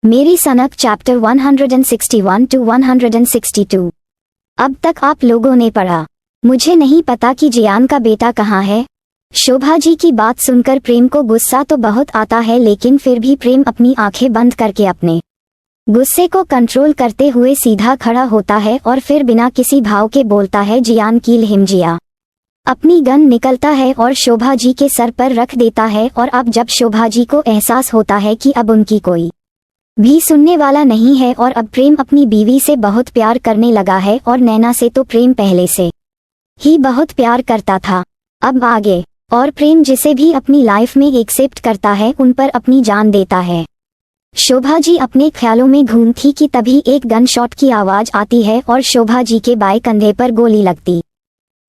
मेरी सनक chapter 161 to 162। अब तक आप लोगों ने पढ़ा। मुझे नहीं पता कि जियान का बेटा कहाँ है। शोभा जी की बात सुनकर प्रेम को गुस्सा तो बहुत आता है, लेकिन फिर भी प्रेम अपनी आंखें बंद करके अपने गुस्से को कंट्रोल करते हुए सीधा खड़ा होता है और फिर बिना किसी भाव के बोलता है, जियान कील हिम जिया। अपनी गन निकलता है और शोभा जी के सर पर रख देता है। और अब जब शोभा जी को एहसास होता है कि अब उनकी कोई भी सुनने वाला नहीं है और अब प्रेम अपनी बीवी से बहुत प्यार करने लगा है, और नैना से तो प्रेम पहले से ही बहुत प्यार करता था। अब आगे और प्रेम जिसे भी अपनी लाइफ में एक्सेप्ट करता है उन पर अपनी जान देता है। शोभा जी अपने ख्यालों में घूम थी कि तभी एक गन शॉट की आवाज आती है और शोभा जी के बाएं कंधे पर गोली लगती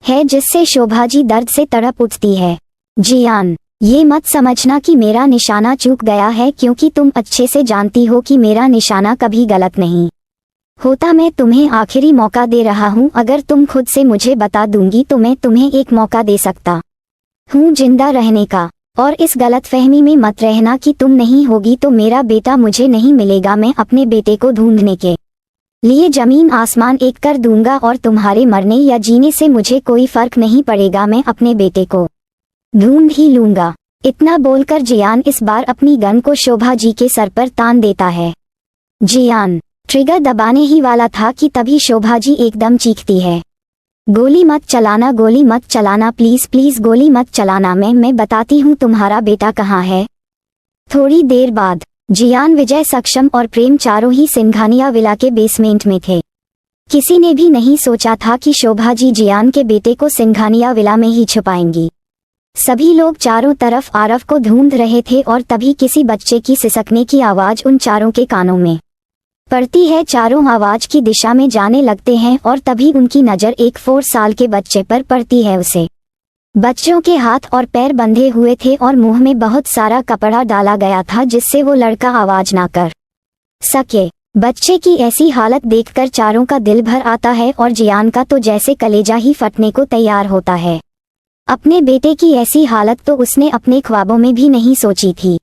है, जिससे शोभा जी दर्द से तड़प उठती है। जियान, ये मत समझना कि मेरा निशाना चूक गया है, क्योंकि तुम अच्छे से जानती हो कि मेरा निशाना कभी गलत नहीं होता। मैं तुम्हें आखिरी मौका दे रहा हूँ। अगर तुम खुद से मुझे बता दूंगी तो मैं तुम्हें एक मौका दे सकता हूँ जिंदा रहने का। और इस गलतफहमी में मत रहना कि तुम नहीं होगी तो मेरा बेटा मुझे नहीं मिलेगा। मैं अपने बेटे को ढूंढने के लिए जमीन आसमान एक कर दूंगा, और तुम्हारे मरने या जीने से मुझे कोई फर्क नहीं पड़ेगा। मैं अपने बेटे को ढूंढ ही लूंगा। इतना बोलकर जियान इस बार अपनी गन को शोभा जी के सर पर तान देता है। जियान ट्रिगर दबाने ही वाला था कि तभी शोभा जी एकदम चीखती है, गोली मत चलाना, गोली मत चलाना, प्लीज प्लीज गोली मत चलाना। मैं बताती हूँ तुम्हारा बेटा कहाँ है। थोड़ी देर बाद जियान, विजय, सक्षम और प्रेम चारों ही सिंघानिया विला के बेसमेंट में थे। किसी ने भी नहीं सोचा था कि शोभा जी जियान के बेटे को सिंघानिया विला में ही छुपाएंगी। सभी लोग चारों तरफ आरव को ढूंढ रहे थे और तभी किसी बच्चे की सिसकने की आवाज उन चारों के कानों में पड़ती है। चारों आवाज की दिशा में जाने लगते हैं और तभी उनकी नजर एक 4 साल के बच्चे पर पड़ती है। उसे बच्चों के हाथ और पैर बंधे हुए थे और मुंह में बहुत सारा कपड़ा डाला गया था, जिससे वो लड़का आवाज ना कर सके। बच्चे की ऐसी हालत देखकर चारों का दिल भर आता है और जियान का तो जैसे कलेजा ही फटने को तैयार होता है। अपने बेटे की ऐसी हालत तो उसने अपने ख्वाबों में भी नहीं सोची थी।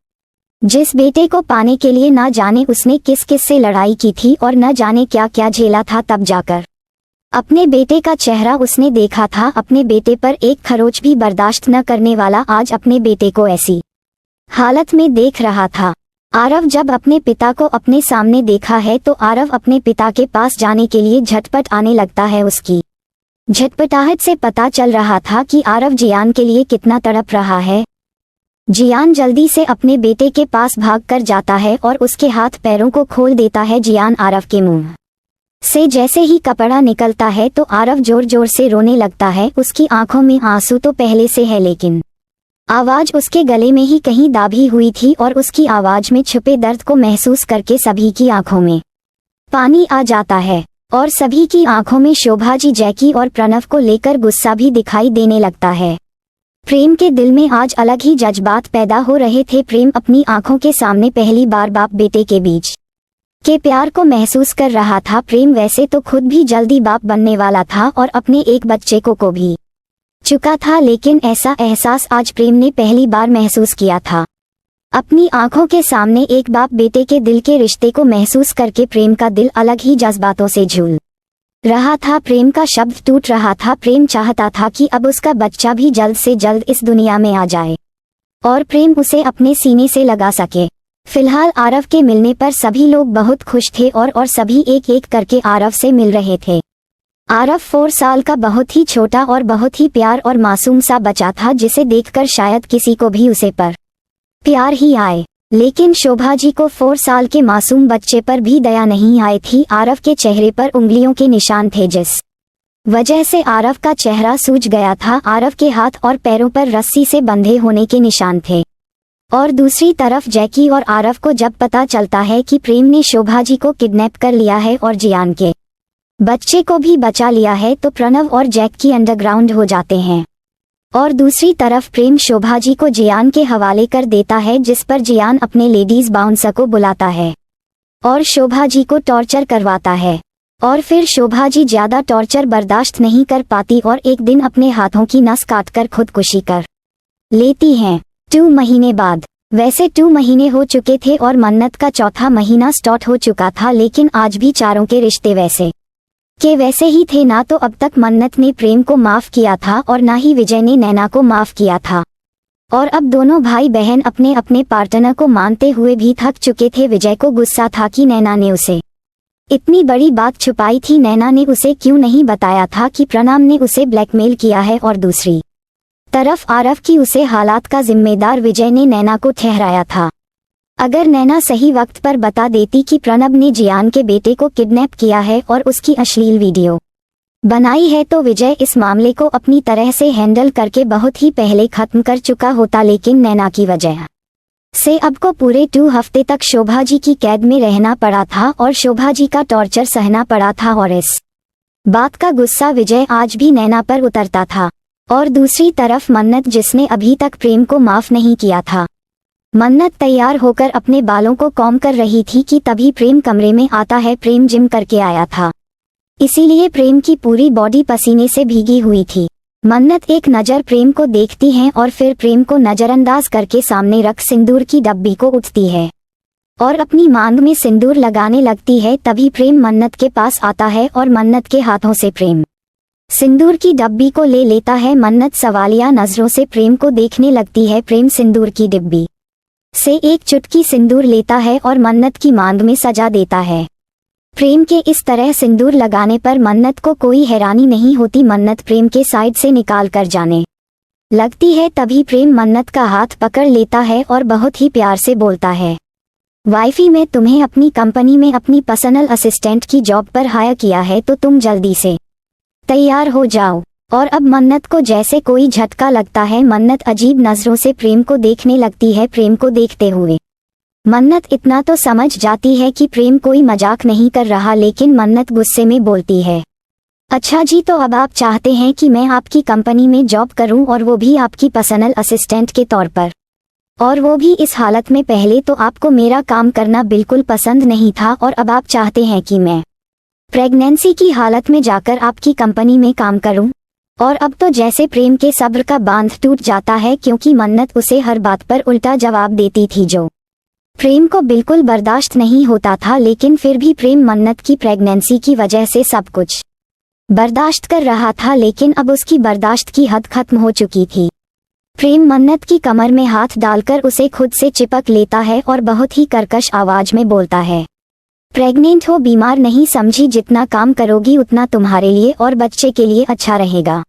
जिस बेटे को पाने के लिए ना जाने उसने किस किस से लड़ाई की थी और न जाने क्या क्या झेला था, तब जाकर अपने बेटे का चेहरा उसने देखा था। अपने बेटे पर एक खरोच भी बर्दाश्त न करने वाला आज अपने बेटे को ऐसी हालत में देख रहा था। आरव जब अपने पिता को अपने सामने देखा है तो आरव अपने पिता के पास जाने के लिए झटपट आने लगता है। उसकी झटपटाहट से पता चल रहा था कि आरव जियान के लिए कितना तड़प रहा है। जियान जल्दी से अपने बेटे के पास भागकर जाता है और उसके हाथ पैरों को खोल देता है। जियान आरव के मुंह से जैसे ही कपड़ा निकलता है तो आरव जोर जोर से रोने लगता है। उसकी आंखों में आंसू तो पहले से है, लेकिन आवाज उसके गले में ही कहीं दाबी हुई थी और उसकी आवाज में छुपे दर्द को महसूस करके सभी की आंखों में पानी आ जाता है और सभी की आंखों में शोभा जी, जैकी और प्रणव को लेकर गुस्सा भी दिखाई देने लगता है। प्रेम के दिल में आज अलग ही जज्बात पैदा हो रहे थे। प्रेम अपनी आंखों के सामने पहली बार बाप बेटे के बीच के प्यार को महसूस कर रहा था। प्रेम वैसे तो खुद भी जल्दी बाप बनने वाला था और अपने एक बच्चे को भी चुका था, लेकिन ऐसा एहसास आज प्रेम ने पहली बार महसूस किया था। अपनी आंखों के सामने एक बाप बेटे के दिल के रिश्ते को महसूस करके प्रेम का दिल अलग ही जज्बातों से झूल रहा था। प्रेम का शब्द टूट रहा था। प्रेम चाहता था कि अब उसका बच्चा भी जल्द से जल्द इस दुनिया में आ जाए और प्रेम उसे अपने सीने से लगा सके। फिलहाल आरव के मिलने पर सभी लोग बहुत खुश थे और सभी एक एक करके आरव से मिल रहे थे। आरव 4 साल का बहुत ही छोटा और बहुत ही प्यार और मासूम सा बच्चा था, जिसे देखकर शायद किसी को भी उसे पर प्यार ही आए। लेकिन शोभा जी को 4 साल के मासूम बच्चे पर भी दया नहीं आई थी। आरव के चेहरे पर उंगलियों के निशान थे, जिस वजह से आरव का चेहरा सूज गया था। आरव के हाथ और पैरों पर रस्सी से बंधे होने के निशान थे। और दूसरी तरफ जैकी और आरव को जब पता चलता है कि प्रेम ने शोभा जी को किडनैप कर लिया है और जियान के बच्चे को भी बचा लिया है, तो प्रणव और जैकी अंडरग्राउंड हो जाते हैं। और दूसरी तरफ प्रेम शोभा जी को जियान के हवाले कर देता है, जिस पर जियान अपने लेडीज बाउंसर को बुलाता है और शोभा जी को टॉर्चर करवाता है। और फिर शोभा जी ज्यादा टॉर्चर बर्दाश्त नहीं कर पाती और एक दिन अपने हाथों की नस काटकर खुदकुशी कर लेती हैं। 2 महीने बाद वैसे 2 महीने हो चुके थे और मन्नत का चौथा महीना स्टार्ट हो चुका था, लेकिन आज भी चारों के रिश्ते वैसे के वैसे ही थे। ना तो अब तक मन्नत ने प्रेम को माफ किया था और ना ही विजय ने नैना को माफ किया था। और अब दोनों भाई बहन अपने अपने पार्टनर को मानते हुए भी थक चुके थे। विजय को गुस्सा था कि नैना ने उसे इतनी बड़ी बात छुपाई थी। नैना ने उसे क्यों नहीं बताया था कि प्रणाम ने उसे ब्लैकमेल किया है। और दूसरी तरफ आरव की उसे हालात का जिम्मेदार विजय ने नैना को ठहराया था। अगर नैना सही वक्त पर बता देती कि प्रणब ने जियान के बेटे को किडनैप किया है और उसकी अश्लील वीडियो बनाई है, तो विजय इस मामले को अपनी तरह से हैंडल करके बहुत ही पहले खत्म कर चुका होता। लेकिन नैना की वजह से अब को पूरे 2 हफ्ते तक शोभा जी की कैद में रहना पड़ा था और शोभा जी का टॉर्चर सहना पड़ा था। और इस बात का गुस्सा विजय आज भी नैना पर उतरता था। और दूसरी तरफ मन्नत, जिसने अभी तक प्रेम को माफ नहीं किया था। मन्नत तैयार होकर अपने बालों को कॉम्ब कर रही थी कि तभी प्रेम कमरे में आता है। प्रेम जिम करके आया था, इसीलिए प्रेम की पूरी बॉडी पसीने से भीगी हुई थी। मन्नत एक नज़र प्रेम को देखती है और फिर प्रेम को नज़रअंदाज करके सामने रख सिंदूर की डब्बी को उठती है और अपनी मांग में सिंदूर लगाने लगती है। तभी प्रेम मन्नत के पास आता है और मन्नत के हाथों से प्रेम सिंदूर की डब्बी को ले लेता है। मन्नत सवालिया नजरों से प्रेम को देखने लगती है। प्रेम सिंदूर की डिब्बी से एक चुटकी सिंदूर लेता है और मन्नत की मांग में सजा देता है। प्रेम के इस तरह सिंदूर लगाने पर मन्नत को कोई हैरानी नहीं होती। मन्नत प्रेम के साइड से निकाल कर जाने लगती है। तभी प्रेम मन्नत का हाथ पकड़ लेता है और बहुत ही प्यार से बोलता है, वाइफी, मैं तुम्हें अपनी कंपनी में अपनी पर्सनल असिस्टेंट की जॉब पर हायर किया है, तो तुम जल्दी से तैयार हो जाओ। और अब मन्नत को जैसे कोई झटका लगता है। मन्नत अजीब नजरों से प्रेम को देखने लगती है। प्रेम को देखते हुए मन्नत इतना तो समझ जाती है कि प्रेम कोई मजाक नहीं कर रहा, लेकिन मन्नत गुस्से में बोलती है, अच्छा जी, तो अब आप चाहते हैं कि मैं आपकी कंपनी में जॉब करूं, और वो भी आपकी पर्सनल असिस्टेंट के तौर पर, और वो भी इस हालत में। पहले तो आपको मेरा काम करना बिल्कुल पसंद नहीं था और अब आप चाहते हैं कि मैं प्रेगनेंसी की हालत में जाकर आपकी कंपनी में काम करूं। और अब तो जैसे प्रेम के सब्र का बांध टूट जाता है, क्योंकि मन्नत उसे हर बात पर उल्टा जवाब देती थी जो प्रेम को बिल्कुल बर्दाश्त नहीं होता था। लेकिन फिर भी प्रेम मन्नत की प्रेगनेंसी की वजह से सब कुछ बर्दाश्त कर रहा था, लेकिन अब उसकी बर्दाश्त की हद खत्म हो चुकी थी। प्रेम मन्नत की कमर में हाथ डालकर उसे खुद से चिपक लेता है और बहुत ही कर्कश आवाज में बोलता है, प्रेग्नेंट हो, बीमार नहीं समझी, जितना काम करोगी उतना तुम्हारे लिए और बच्चे के लिए अच्छा रहेगा।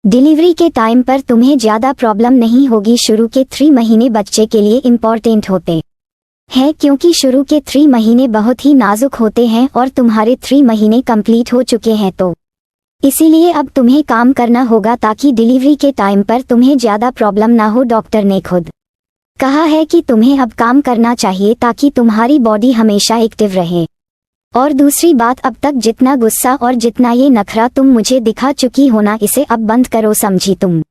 डिलीवरी के टाइम पर तुम्हें ज्यादा प्रॉब्लम नहीं होगी। शुरू के 3 महीने बच्चे के लिए इम्पोर्टेंट होते हैं, क्योंकि शुरू के 3 महीने बहुत ही नाजुक होते हैं और तुम्हारे 3 महीने कंप्लीट हो चुके हैं, तो इसीलिए अब तुम्हें काम करना होगा ताकि डिलीवरी के टाइम पर तुम्हें ज्यादा प्रॉब्लम ना हो। डॉक्टर ने खुद कहा है कि तुम्हें अब काम करना चाहिए ताकि तुम्हारी बॉडी हमेशा एक्टिव रहे। और दूसरी बात, अब तक जितना गुस्सा और जितना ये नखरा तुम मुझे दिखा चुकी हो ना, इसे अब बंद करो, समझी तुम।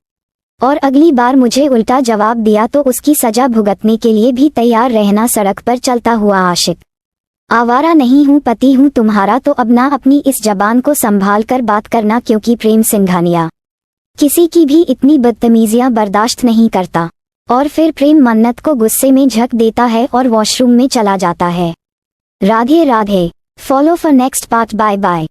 और अगली बार मुझे उल्टा जवाब दिया तो उसकी सजा भुगतने के लिए भी तैयार रहना। सड़क पर चलता हुआ आशिक, आवारा नहीं हूँ, पति हूँ तुम्हारा, तो अब ना अपनी इस जबान को संभाल कर बात करना, क्योंकि प्रेम सिंघानिया किसी की भी इतनी बदतमीजियां बर्दाश्त नहीं करता। और फिर प्रेम मन्नत को गुस्से में झक देता है और वॉशरूम में चला जाता है। Radhe Radhe. Follow for next part. Bye bye.